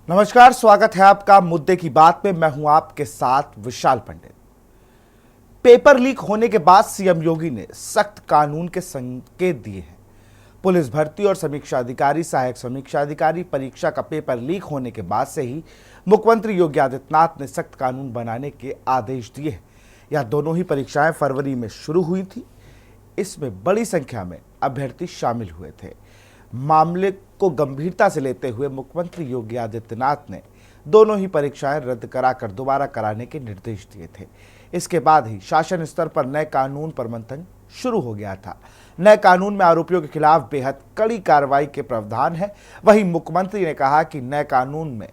नमस्कार, स्वागत है आपका मुद्दे की बात में। मैं हूं आपके साथ विशाल पंडित। पेपर लीक होने के बाद सीएम योगी ने सख्त कानून के संकेत दिए हैं। पुलिस भर्ती और समीक्षा अधिकारी, सहायक समीक्षा अधिकारी परीक्षा का पेपर लीक होने के बाद से ही मुख्यमंत्री योगी आदित्यनाथ ने सख्त कानून बनाने के आदेश दिए हैं। यह दोनों ही परीक्षाएं फरवरी में शुरू हुई थी। इसमें बड़ी संख्या में अभ्यर्थी शामिल हुए थे। मामले को गंभीरता से लेते हुए मुख्यमंत्री योगी आदित्यनाथ ने दोनों ही परीक्षाएं रद्द कराकर दोबारा कराने के निर्देश दिए थे। इसके बाद ही शासन स्तर पर नए कानून पर मंथन शुरू हो गया था। नए कानून में आरोपियों के खिलाफ बेहद कड़ी कार्रवाई के प्रावधान है। वहीं मुख्यमंत्री ने कहा कि नए कानून में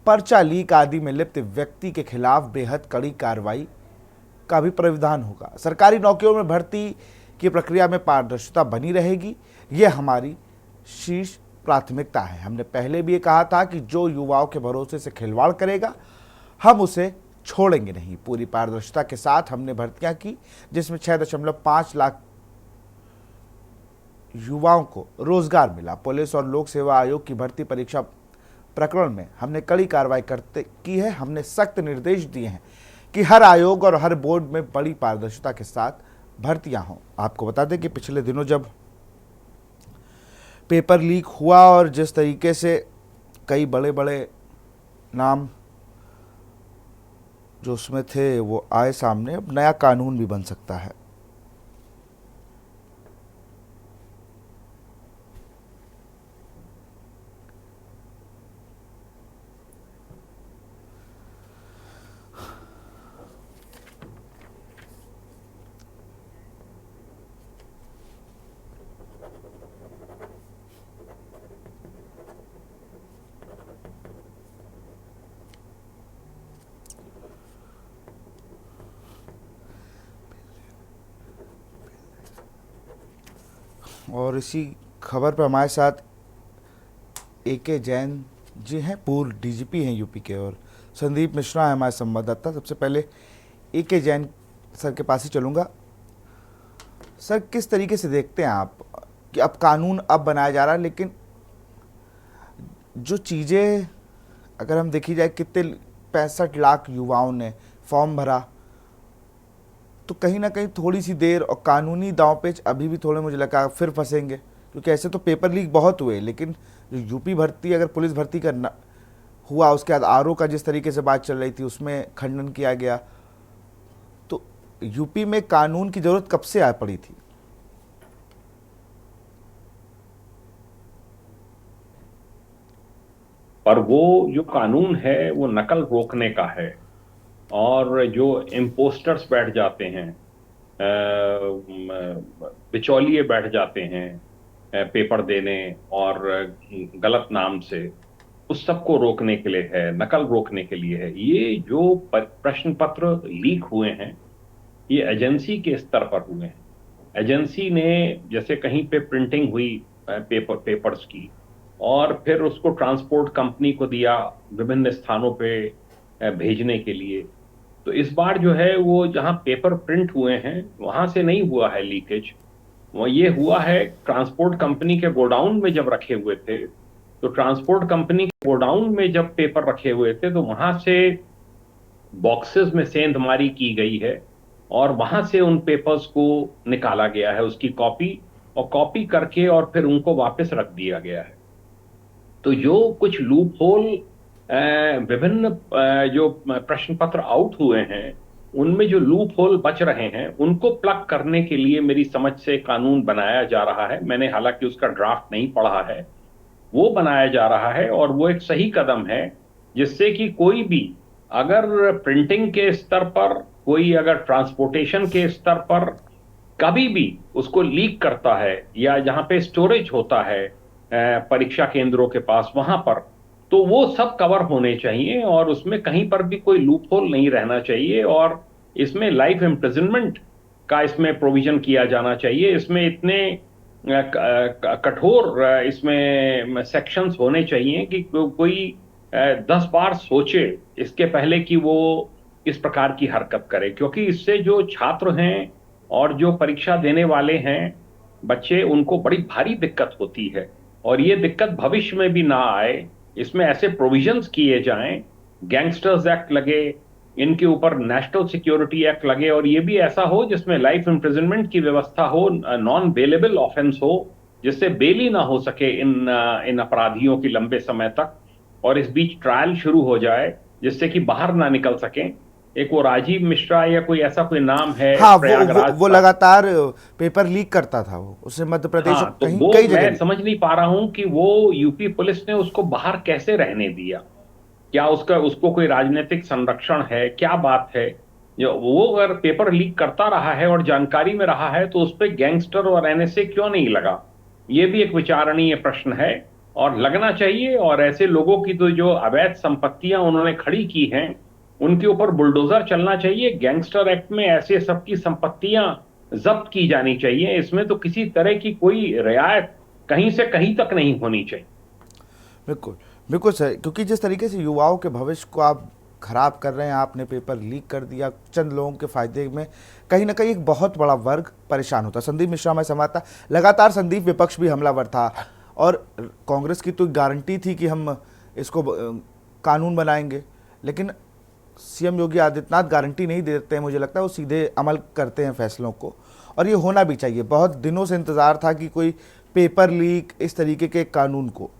पर्चा लीक आदि में लिप्त व्यक्ति के खिलाफ बेहद कड़ी कार्रवाई का भी प्रावधान होगा। सरकारी नौकरियों में भर्ती की प्रक्रिया में पारदर्शिता बनी रहेगी। यह हमारी शीर्ष प्राथमिकता है। हमने पहले भी ये कहा था कि जो युवाओं के भरोसे से खिलवाड़ करेगा हम उसे छोड़ेंगे नहीं। पूरी पारदर्शिता के साथ हमने भर्तियां की, जिसमें 6.5 लाख युवाओं को रोजगार मिला। पुलिस और लोक सेवा आयोग की भर्ती परीक्षा प्रकरण में हमने कड़ी कार्रवाई की है। हमने सख्त निर्देश दिए हैं कि हर आयोग और हर बोर्ड में बड़ी पारदर्शिता के साथ भर्तियां हों। आपको बता दें कि पिछले दिनों जब पेपर लीक हुआ और जिस तरीके से कई बड़े बड़े नाम जो उसमें थे वो आए सामने, अब नया कानून भी बन सकता है। और इसी खबर पर हमारे साथ AK जैन जी हैं, पूर्व DGP हैं यूपी के, और संदीप मिश्रा है हमारे संवाददाता। सबसे पहले AK जैन सर के पास ही चलूँगा। सर, किस तरीके से देखते हैं आप कि अब कानून अब बनाया जा रहा है, लेकिन जो चीज़ें अगर हम देखी जाए, कितने 65 लाख युवाओं ने फॉर्म भरा, तो कहीं ना कहीं थोड़ी सी देर और कानूनी दांवपेच अभी भी थोड़े मुझे लगा फिर फंसेंगे। क्योंकि ऐसे तो पेपर लीक बहुत हुए, लेकिन जो यूपी भर्ती, अगर पुलिस भर्ती करना हुआ, उसके बाद आरओ का जिस तरीके से बात चल रही थी उसमें खंडन किया गया, तो यूपी में कानून की जरूरत कब से आ पड़ी थी? पर वो जो कानून है वो नकल रोकने का है। और जो इम्पोस्टर्स बैठ जाते हैं, बिचौलिए बैठ जाते हैं पेपर देने और गलत नाम से, उस सब को रोकने के लिए है, नकल रोकने के लिए है। ये जो प्रश्न पत्र लीक हुए हैं ये एजेंसी के स्तर पर हुए हैं। एजेंसी ने जैसे कहीं पे प्रिंटिंग हुई पेपर्स की, और फिर उसको ट्रांसपोर्ट कंपनी को दिया विभिन्न स्थानों पे भेजने के लिए। तो इस बार जो है वो जहां पेपर प्रिंट हुए हैं वहां से नहीं हुआ है लीकेज। वो ये हुआ है ट्रांसपोर्ट कंपनी के गोडाउन में जब रखे हुए थे, तो ट्रांसपोर्ट कंपनी के गोडाउन में जब पेपर रखे हुए थे तो वहां से बॉक्सेस में सेंधमारी की गई है, और वहां से उन पेपर्स को निकाला गया है, उसकी कॉपी, और कॉपी करके और फिर उनको वापस रख दिया गया है। तो जो कुछ लूप होल विभिन्न जो प्रश्न पत्र आउट हुए हैं उनमें जो लूप होल बच रहे हैं उनको प्लग करने के लिए मेरी समझ से कानून बनाया जा रहा है। मैंने हालांकि उसका ड्राफ्ट नहीं पढ़ा है, वो बनाया जा रहा है, और वो एक सही कदम है जिससे कि कोई भी अगर प्रिंटिंग के स्तर पर, कोई अगर ट्रांसपोर्टेशन के स्तर पर कभी भी उसको लीक करता है, या जहां पे स्टोरेज होता है परीक्षा केंद्रों के पास वहां पर, तो वो सब कवर होने चाहिए और उसमें कहीं पर भी कोई लूप होल नहीं रहना चाहिए। और इसमें लाइफ इम्प्रिजनमेंट का इसमें प्रोविजन किया जाना चाहिए। इसमें इतने कठोर इसमें सेक्शंस होने चाहिए कि कोई 10 बार सोचे इसके पहले कि वो इस प्रकार की हरकत करे, क्योंकि इससे जो छात्र हैं और जो परीक्षा देने वाले हैं बच्चे, उनको बड़ी भारी दिक्कत होती है। और ये दिक्कत भविष्य में भी ना आए, इसमें ऐसे प्रोविजंस किए जाएं, गैंगस्टर्स एक्ट लगे, इनके ऊपर नेशनल सिक्योरिटी एक्ट लगे, और ये भी ऐसा हो जिसमें लाइफ इम्प्रिजनमेंट की व्यवस्था हो, नॉन बेलेबल ऑफेंस हो, जिससे बेल ही ना हो सके इन अपराधियों की लंबे समय तक, और इस बीच ट्रायल शुरू हो जाए जिससे कि बाहर ना निकल सकें। एक वो राजीव मिश्रा या कोई ऐसा कोई नाम है हाँ, प्रयागराज वो का। लगातार पेपर लीक करता था, वो उससे मध्य प्रदेश और हाँ, तो कहीं वो कई जगह मैं लीक। समझ नहीं पा रहा हूं कि वो यूपी पुलिस ने उसको बाहर कैसे रहने दिया। क्या उसका उसको कोई राजनीतिक संरक्षण है, क्या बात है? जो वो अगर पेपर लीक करता रहा है और जानकारी में रहा है, तो उस पर गैंगस्टर और एनएसए क्यों नहीं लगा? ये भी एक विचारणीय प्रश्न है, और लगना चाहिए। और ऐसे लोगों की तो जो अवैध संपत्तियां उन्होंने खड़ी की हैं, उनके ऊपर बुलडोजर चलना चाहिए। गैंगस्टर एक्ट में ऐसे सबकी संपत्तियां जब्त की जानी चाहिए। इसमें तो किसी तरह की कोई रियायत कहीं से कहीं तक नहीं होनी चाहिए। बिल्कुल, बिल्कुल सर, क्योंकि जिस तरीके से युवाओं के भविष्य को आप खराब कर रहे हैं, आपने पेपर लीक कर दिया चंद लोगों के फायदे में, कहीं ना कहीं एक बहुत बड़ा वर्ग परेशान होता। संदीप मिश्रा मैं समझता, लगातार संदीप विपक्ष भी हमलावर था, और कांग्रेस की तो गारंटी थी कि हम इसको कानून बनाएंगे, लेकिन सीएम योगी आदित्यनाथ गारंटी नहीं देते हैं। मुझे लगता है वो सीधे अमल करते हैं फैसलों को, और ये होना भी चाहिए। बहुत दिनों से इंतज़ार था कि कोई पेपर लीक इस तरीके के कानून को।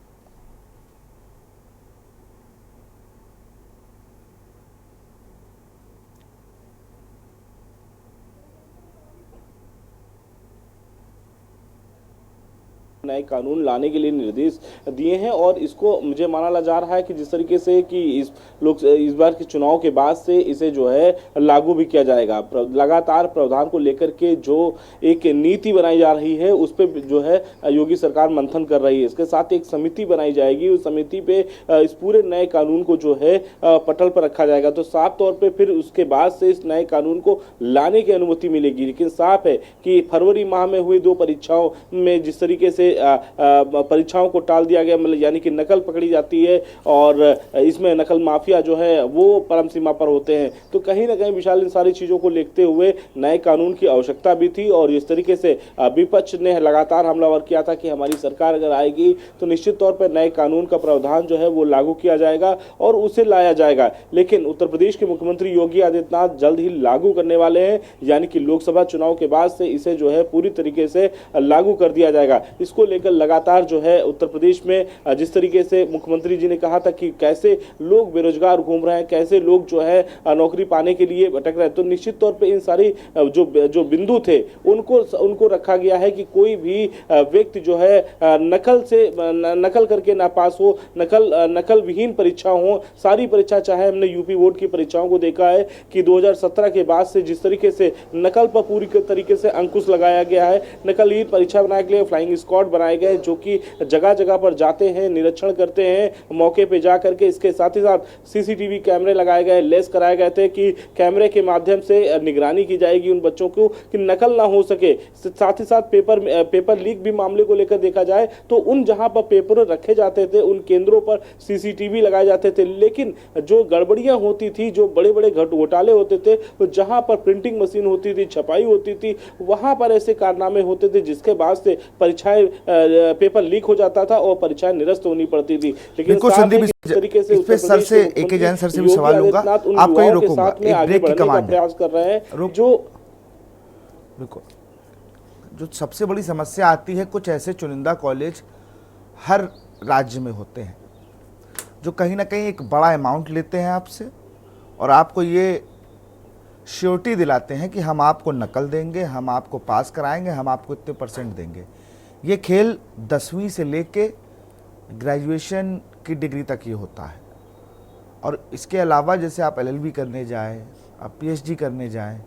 नए कानून लाने के लिए निर्देश दिए हैं, और इसको मुझे माना जा रहा है कि जिस तरीके से कि इस बार के चुनाव के बाद से इसे जो है लागू भी किया जाएगा। लगातार प्रावधान को लेकर के जो एक नीति बनाई जा रही है, उस पर जो है योगी सरकार मंथन कर रही है। इसके साथ एक समिति बनाई जाएगी, उस समिति पे इस पूरे नए कानून को जो है पटल पर रखा जाएगा। तो साफ तौर पे फिर उसके बाद से इस नए कानून को लाने की अनुमति मिलेगी। लेकिन साफ है कि फरवरी माह में हुई 2 परीक्षाओं में जिस तरीके से परीक्षाओं को टाल दिया गया, मतलब यानी कि नकल पकड़ी जाती है, और इसमें नकल माफिया जो है वो परम सीमा पर होते हैं। तो कहीं ना कहीं विशाल इन सारी चीजों को देखते हुए नए कानून की आवश्यकता भी थी, और इस तरीके से विपक्ष ने लगातार हमलावर किया था कि हमारी सरकार अगर आएगी तो निश्चित तौर पर नए कानून का प्रावधान जो है वो लागू किया जाएगा और उसे लाया जाएगा। लेकिन उत्तर प्रदेश के मुख्यमंत्री योगी आदित्यनाथ जल्द ही लागू करने वाले हैं, यानी कि लोकसभा चुनाव के बाद से इसे जो है पूरी तरीके से लागू कर दिया जाएगा। इसको लेकर लगातार जो है उत्तर प्रदेश में जिस तरीके से मुख्यमंत्री जी ने कहा था कि कैसे लोग बेरोजगार घूम रहे हैं, कैसे लोग जो है नौकरी पाने के लिए भटक रहे हैं, तो निश्चित तौर पे इन सारी जो बिंदु थे उनको रखा गया है कि कोई भी व्यक्ति जो है नकल करके ना पास हो, नकल विहीन परीक्षा हो। सारी परीक्षा, चाहे हमने यूपी बोर्ड की परीक्षाओं को देखा है कि 2017 के बाद से जिस तरीके से नकल पर पूरी तरीके से अंकुश लगाया गया है, नकलहीन परीक्षा बनाने के लिए फ्लाइंग स्क्वाड बनाए गए जो कि जगह जगह पर जाते हैं, निरीक्षण करते हैं मौके पे जा करके। इसके साथ ही साथ सीसीटीवी कैमरे लगाए गए, लेस कराए गए थे कि कैमरे के माध्यम से निगरानी की जाएगी उन बच्चों को कि नकल ना हो सके। साथ ही साथ पेपर लीक भी मामले को लेकर देखा जाए तो उन जहां पर पेपर रखे जाते थे उन केंद्रों पर सीसीटीवी लगाए जाते थे, लेकिन जो गड़बड़ियां होती थी, जो बड़े बड़े घोटाले होते थे, तो जहां पर प्रिंटिंग मशीन होती थी, छपाई होती थी, वहां पर ऐसे कारनामे होते थे जिसके बाद से परीक्षाएं पेपर लीक हो जाता था और परीक्षाएं निरस्त होनी पड़ती थी। लेकिन संदीप, इस तरीके से इस पे सर से एके जैन सर से भी सवाल लूंगा, आपको ही रोकूंगा, एक ब्रेक की कमांड प्रयास कर रहे हैं। जो सबसे बड़ी समस्या आती है, कुछ ऐसे चुनिंदा कॉलेज हर राज्य में होते हैं जो कहीं ना कहीं एक बड़ा अमाउंट लेते हैं आपसे, और आपको ये श्योरिटी दिलाते हैं कि हम आपको नकल देंगे, हम आपको पास कराएंगे, हम आपको इतने परसेंट देंगे। ये खेल 10वीं से लेके ग्रेजुएशन की डिग्री तक ये होता है। और इसके अलावा जैसे आप एलएलबी करने जाएं, आप पीएचडी करने जाएं,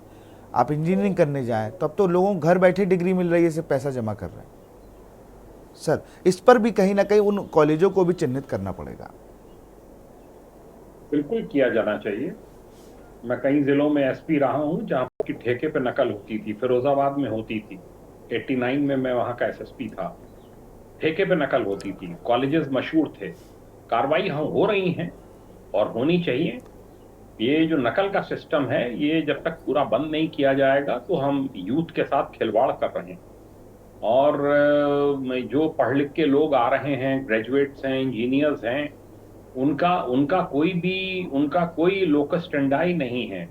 आप इंजीनियरिंग करने जाएं, तो अब तो लोगों को घर बैठे डिग्री मिल रही है, सिर्फ पैसा जमा कर रहे हैं। सर, इस पर भी कहीं ना कहीं उन कॉलेजों को भी चिन्हित करना पड़ेगा। बिल्कुल किया जाना चाहिए। मैं कई जिलों में एसपी रहा हूं जहां की ठेके पे नकल होती थी। फिरोजाबाद में होती थी, 89 में मैं वहां का एसएसपी था। ठेके पे नकल होती थी, कॉलेजेस मशहूर थे। कार्रवाई हो रही हैं और होनी चाहिए। ये जो नकल का सिस्टम है, ये जब तक पूरा बंद नहीं किया जाएगा तो हम यूथ के साथ खिलवाड़ कर रहे हैं। और जो पढ़ लिख के लोग आ रहे हैं, ग्रेजुएट्स हैं, इंजीनियर्स हैं, उनका कोई लोकस स्टैंडाई नहीं है।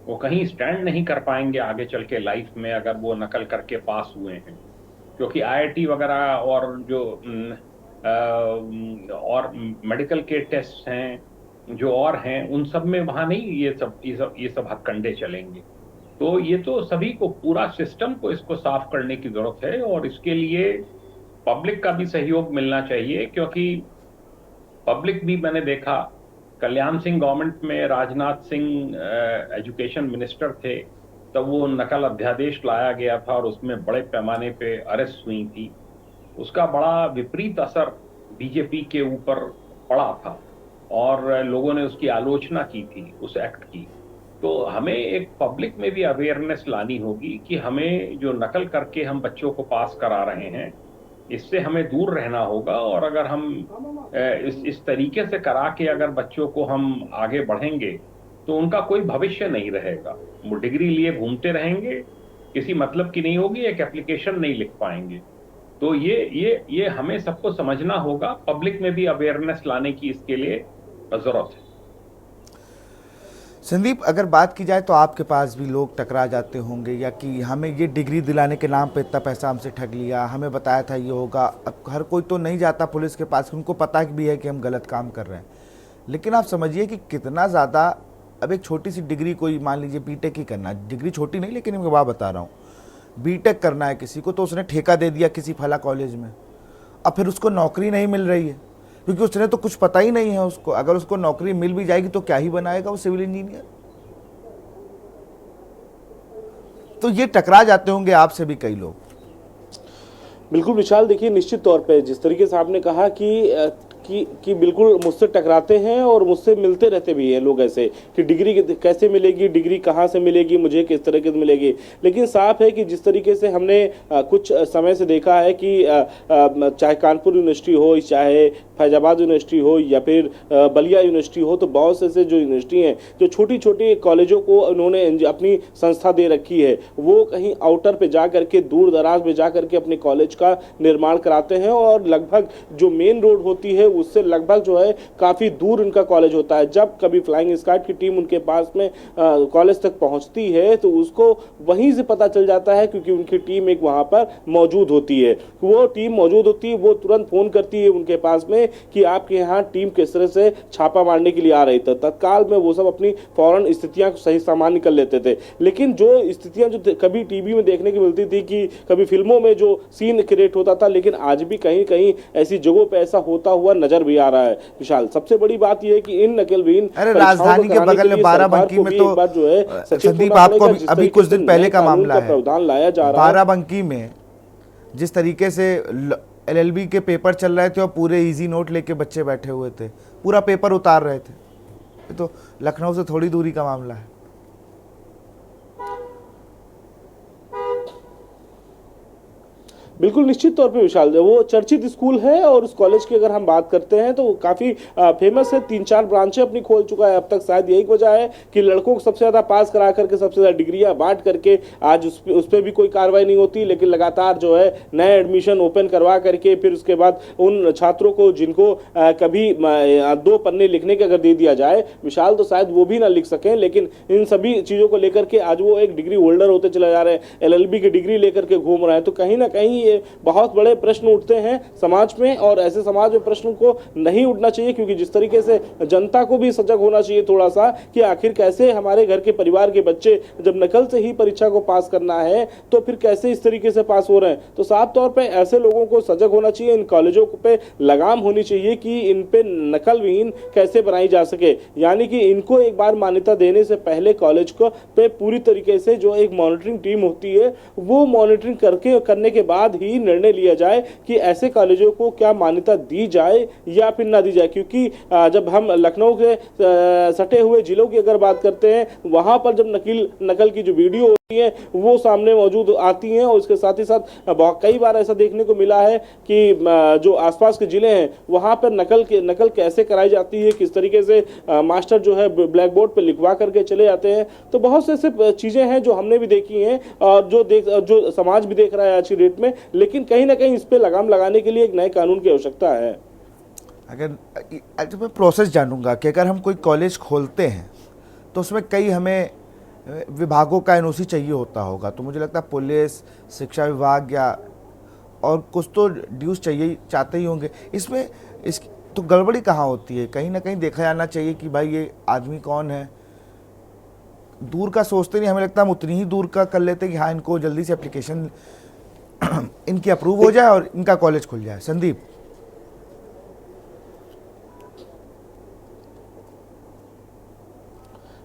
वो कहीं स्टैंड नहीं कर पाएंगे आगे चल के लाइफ में अगर वो नकल करके पास हुए हैं, क्योंकि आईआईटी वगैरह और जो और मेडिकल के टेस्ट हैं जो और हैं, उन सब में वहां नहीं ये सब हथकंडे चलेंगे। तो ये तो सभी को, पूरा सिस्टम को इसको साफ करने की जरूरत है, और इसके लिए पब्लिक का भी सहयोग मिलना चाहिए, क्योंकि पब्लिक भी, मैंने देखा कल्याण सिंह गवर्नमेंट में राजनाथ सिंह एजुकेशन मिनिस्टर थे, तब वो नकल अध्यादेश लाया गया था और उसमें बड़े पैमाने पे अरेस्ट हुई थी। उसका बड़ा विपरीत असर बीजेपी के ऊपर पड़ा था और लोगों ने उसकी आलोचना की थी उस एक्ट की। तो हमें एक पब्लिक में भी अवेयरनेस लानी होगी कि हमें जो नकल करके हम बच्चों को पास करा रहे हैं, इससे हमें दूर रहना होगा। और अगर हम इस तरीके से करा के अगर बच्चों को हम आगे बढ़ेंगे तो उनका कोई भविष्य नहीं रहेगा। वो डिग्री लिए घूमते रहेंगे, किसी मतलब की नहीं होगी, एक एप्लीकेशन नहीं लिख पाएंगे। तो ये हमें सबको समझना होगा, पब्लिक में भी अवेयरनेस लाने की इसके लिए जरूरत है। संदीप, अगर बात की जाए तो आपके पास भी लोग टकरा जाते होंगे, या कि हमें ये डिग्री दिलाने के नाम पे इतना पैसा हमसे ठग लिया, हमें बताया था ये होगा। अब हर कोई तो नहीं जाता पुलिस के पास, उनको पता भी है कि हम गलत काम कर रहे हैं। लेकिन आप समझिए कि कितना ज़्यादा, अब एक छोटी सी डिग्री, कोई मान लीजिए बीटेक ही करना है, डिग्री छोटी नहीं लेकिन मैं बात बता रहा हूँ, बीटेक करना है किसी को, तो उसने ठेका दे दिया किसी फला कॉलेज में। अब फिर उसको नौकरी नहीं मिल रही है क्योंकि उसने तो कुछ पता ही नहीं है उसको। अगर उसको नौकरी मिल भी जाएगी तो क्या ही बनाएगा वो सिविल इंजीनियर। तो ये टकरा जाते होंगे आपसे भी कई लोग। बिल्कुल विशाल, देखिए निश्चित तौर पे जिस तरीके से आपने कहा कि बिल्कुल मुझसे टकराते हैं और मुझसे मिलते रहते भी हैं लोग ऐसे कि डिग्री कैसे मिलेगी, डिग्री कहाँ से मिलेगी, मुझे किस तरीके से मिलेगी। लेकिन साफ है कि जिस तरीके से हमने कुछ समय से देखा है कि चाहे कानपुर यूनिवर्सिटी हो, चाहे फैजाबाद यूनिवर्सिटी हो, या फिर बलिया यूनिवर्सिटी हो, तो बहुत से जो यूनिवर्सिटी हैं, जो छोटी छोटी कॉलेजों को उन्होंने अपनी संस्था दे रखी है, वो कहीं आउटर पे जा करके, दूर दराज में जा करके अपने कॉलेज का निर्माण कराते हैं। और लगभग जो मेन रोड होती है उससे लगभग जो है काफ़ी दूर उनका कॉलेज होता है। जब कभी फ्लाइंग स्क्वाड की टीम उनके पास में कॉलेज तक पहुंचती है तो उसको वहीं से पता चल जाता है, क्योंकि उनकी टीम एक वहां पर मौजूद होती है। वो टीम मौजूद होती है, वो तुरंत फ़ोन करती है उनके पास में कि आपके यहाँ टीम किस तरह से छापा मारने के लिए आ रही थी। तत्काल में वो सब अपनी फौरन स्थितियाँ सही सामान्य कर लेते थे। लेकिन जो स्थितियाँ जो कभी टीवी में देखने की मिलती थी, कि कभी फिल्मों में जो सीन क्रिएट होता था, लेकिन आज भी कहीं कहीं ऐसी जगहों पर ऐसा होता हुआ नजर भी आ रहा है। विशाल, सबसे बड़ी बात यह है कि इन नकलविहीन, अरे राजधानी के बगल में बाराबंकी में तो जो है संदीप, आपको अभी कुछ दिन पहले का मामला है, प्रावधान लाया जा रहा है। बाराबंकी में जिस तरीके से एलएलबी के पेपर चल रहे थे और पूरे इजी नोट लेके बच्चे बैठे हुए थे, पूरा पेपर उतार रहे थे, ये तो लखनऊ से थोड़ी दूरी का मामला है। बिल्कुल निश्चित तौर पे विशाल, वो चर्चित स्कूल है और उस कॉलेज की अगर हम बात करते हैं तो काफ़ी फेमस है। 3-4 ब्रांचें अपनी खोल चुका है अब तक। शायद यही वजह है कि लड़कों को सबसे ज़्यादा पास करा करके, सबसे ज़्यादा डिग्रियां बांट करके आज उस पर भी कोई कार्रवाई नहीं होती, लेकिन लगातार जो है नए एडमिशन ओपन करवा करके फिर उसके बाद उन छात्रों को जिनको कभी 2 पन्ने लिखने के अगर दे दिया जाए विशाल, तो शायद वो भी ना लिख सकें। लेकिन इन सभी चीज़ों को लेकर के आज वो एक डिग्री होल्डर होते चले जा रहे हैं, LLB की डिग्री लेकर के घूम रहे हैं। तो कहीं ना कहीं ये बहुत बड़े प्रश्न उठते हैं समाज में, और ऐसे समाज में प्रश्न को नहीं उठना चाहिए, क्योंकि जिस तरीके से जनता को भी सजग होना चाहिए थोड़ा सा कि आखिर कैसे हमारे घर के परिवार के बच्चे जब नकल से ही परीक्षा को पास करना है तो फिर कैसे इस तरीके से पास हो रहे हैं। तो साफ तौर पे ऐसे लोगों को सजग होना चाहिए, इन कॉलेजों पे लगाम होनी चाहिए कि इन पे नकल विहीन कैसे बनाई जा सके। यानी कि इनको एक बार मान्यता देने से पहले कॉलेज को पे पूरी तरीके से जो एक मॉनिटरिंग टीम होती है वो मॉनिटरिंग करने के बाद ही निर्णय लिया जाए कि ऐसे कॉलेजों को क्या मान्यता दी जाए या फिर ना दी जाए। क्योंकि जब हम लखनऊ के सटे हुए जिलों की अगर बात करते हैं, वहां पर जब नकल की जो वीडियो होती है वो सामने मौजूद आती हैं, और उसके साथ ही साथ कई बार ऐसा देखने को मिला है कि जो आसपास के जिले हैं वहां पर नकल कैसे कराई जाती है, किस तरीके से मास्टर जो है ब्लैक बोर्ड पर लिखवा करके चले जाते हैं। तो बहुत से ऐसे चीजें हैं जो हमने भी देखी हैं और जो समाज भी देख रहा है आज की डेट में। लेकिन कहीं ना कहीं इस पे लगाम लगाने के लिए एक नए कानून की आवश्यकता है। अगर मैं प्रोसेस जानूंगा कि अगर हम कोई कॉलेज खोलते हैं तो उसमें कई हमें विभागों का एनओसी चाहिए होता होगा, तो मुझे लगता है पुलिस, शिक्षा विभाग या और कुछ तो ड्यूज चाहिए, चाहते ही होंगे। इसमें इस तो गड़बड़ी कहाँ होती है? कहीं ना कहीं देखा जाना चाहिए कि भाई ये आदमी कौन है। दूर का सोचते नहीं, हमें लगता है हम उतनी ही दूर का कर लेते हैं कि हाँ इनको जल्दी से एप्लीकेशन इनकी अप्रूव हो जाए और इनका कॉलेज खुल जाए। संदीप,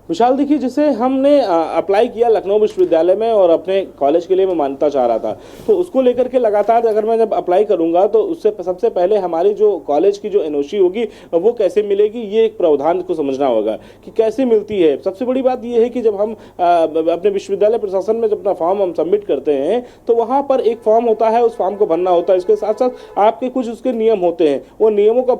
विशाल देखिए, जैसे हमने अप्लाई किया लखनऊ विश्वविद्यालय में और अपने कॉलेज के लिए मैं मान्यता चाह रहा था, तो उसको लेकर के लगातार अगर मैं जब अप्लाई करूंगा तो उससे सबसे पहले हमारी जो कॉलेज की जो एनओसी होगी वो कैसे मिलेगी, ये एक प्रावधान को समझना होगा कि कैसे मिलती है। सबसे बड़ी बात ये है कि जब हम अपने विश्वविद्यालय प्रशासन में जब अपना फॉर्म हम सबमिट करते हैं तो वहाँ पर एक फॉर्म होता है, उस फॉर्म को भरना होता है। इसके साथ साथ आपके कुछ उसके नियम होते हैं, वो नियमों का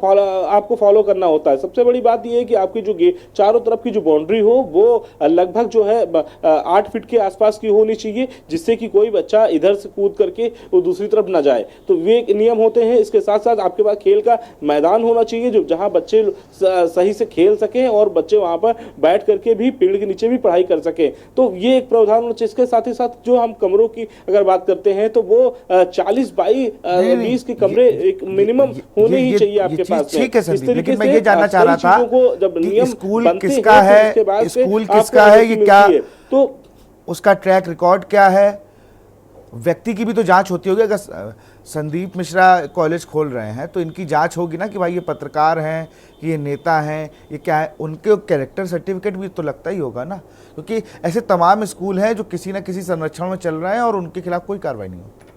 आपको फॉलो करना होता है। सबसे बड़ी बात ये है कि आपकी जो चारों तरफ की जो बाउंड्री हो वो लगभग जो है 8 फीट के आसपास की होनी चाहिए, जिससे कि कोई बच्चा इधर से कूद करके वो दूसरी तरफ ना जाए। तो वे नियम होते हैं। इसके साथ साथ आपके पास खेल का मैदान होना चाहिए जो जहां बच्चे सही से खेल सकें और बच्चे वहां पर बैठ करके भी पेड़ के नीचे भी पढ़ाई कर सकें। तो ये एक प्रावधान होना चाहिए। इसके साथ ही साथ जो हम कमरों की अगर बात करते हैं तो वो 40 बाई 20 के कमरे एक मिनिमम होने ही चाहिए आपके पास। ठीक है संदीप, लेकिन मैं ये जानना चाह रहा था कि स्कूल किसका है, स्कूल किसका है, ये क्या तो उसका ट्रैक रिकॉर्ड क्या है। व्यक्ति की भी तो जांच होती होगी। अगर संदीप मिश्रा कॉलेज खोल रहे हैं तो इनकी जांच होगी ना कि भाई ये पत्रकार हैं, कि ये नेता हैं, ये क्या है। उनके कैरेक्टर सर्टिफिकेट भी तो लगता ही होगा ना, क्योंकि ऐसे तमाम स्कूल हैं जो किसी ना किसी संरक्षण में चल रहे हैं और उनके खिलाफ कोई कार्रवाई नहीं होती।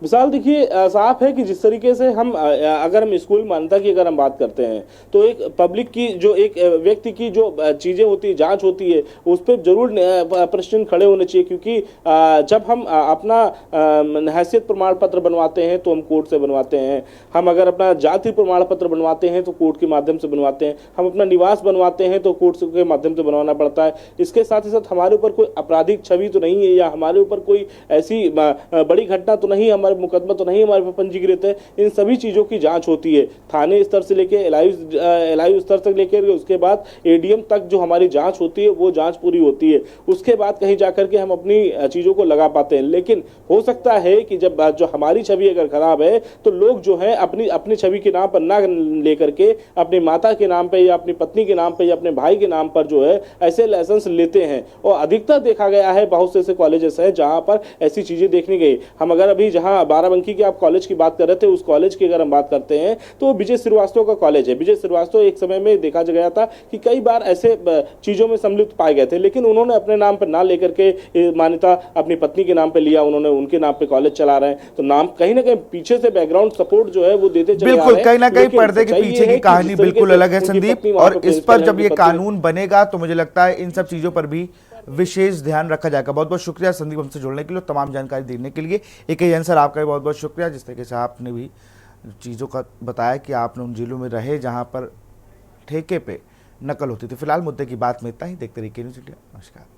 मिसाल देखिए, साफ है कि जिस तरीके से हम अगर हम स्कूल मान्यता की अगर हम बात करते हैं तो एक पब्लिक की जो एक व्यक्ति की जो चीज़ें होती है, जांच होती है, उस पर जरूर प्रश्न खड़े होने चाहिए। क्योंकि जब हम अपना हैसियत प्रमाण पत्र बनवाते हैं तो हम कोर्ट से बनवाते हैं, हम अगर अपना जाति प्रमाण पत्र बनवाते हैं तो कोर्ट के माध्यम से बनवाते हैं, हम अपना निवास बनवाते हैं तो कोर्ट के माध्यम से बनवाना पड़ता है। इसके साथ ही साथ हमारे ऊपर कोई आपराधिक छवि तो नहीं है या हमारे ऊपर कोई ऐसी बड़ी घटना तो नहीं, हमारे मुकदमा तो नहीं हमारे पर पंजीकृत है। इन सभी चीज़ों की जांच होती है, थाने स्तर से लेकर एलआईयू स्तर तक लेकर उसके बाद एडीएम तक जो हमारी जांच होती है वो जांच पूरी होती है। उसके बाद कहीं जाकर के हम अपनी चीज़ों को लगा पाते हैं। लेकिन हो सकता है कि जब जो हमारी छवि अगर खराब है तो लोग जो है अपनी छवि के नाम पर ना लेकर के अपनी माता के नाम पर या अपनी पत्नी के नाम पर या अपने भाई के नाम पर जो है ऐसे लाइसेंस लेते हैं। और अधिकतर देखा गया है, बहुत से ऐसे कॉलेजेस हैं जहां पर ऐसी चीज़ें देखने गई। हम अगर अभी जहां बाराबंकी की आप कॉलेज की बात कर रहे थे, उस कॉलेज की अगर हम बात करते हैं तो विजय श्रीवास्तव का कॉलेज है। विजय श्रीवास्तव एक समय में देखा गया था कि कई बार ऐसे चीजों में सम्मिलित पाए गए थे, लेकिन उन्होंने अपने नाम पर ना लेकर के मान्यता अपनी पत्नी के नाम पे लिया, उन्होंने उनके नाम पे कॉलेज चला रहे हैं। तो नाम कहीं ना कहीं पीछे से बैकग्राउंड सपोर्ट जो है वो देते चले बिल्कुल, कहीं ना कहीं पर्दे के पीछे की कहानी बिल्कुल अलग है संदीप। और इस पर जब ये कानून बनेगा तो मुझे लगता है इन सब चीजों पर भी विशेष ध्यान रखा जाएगा। बहुत बहुत शुक्रिया संदीप हमसे जुड़ने के लिए, तमाम जानकारी देने के लिए। एक ही आंसर आपका भी बहुत बहुत शुक्रिया, जिस तरीके से आपने भी चीज़ों का बताया कि आपने उन जिलों में रहे जहां पर ठेके पे नकल होती थी। फिलहाल मुद्दे की बात में इतना ही। देखते रहिए के न्यूज़ इंडिया। नमस्कार।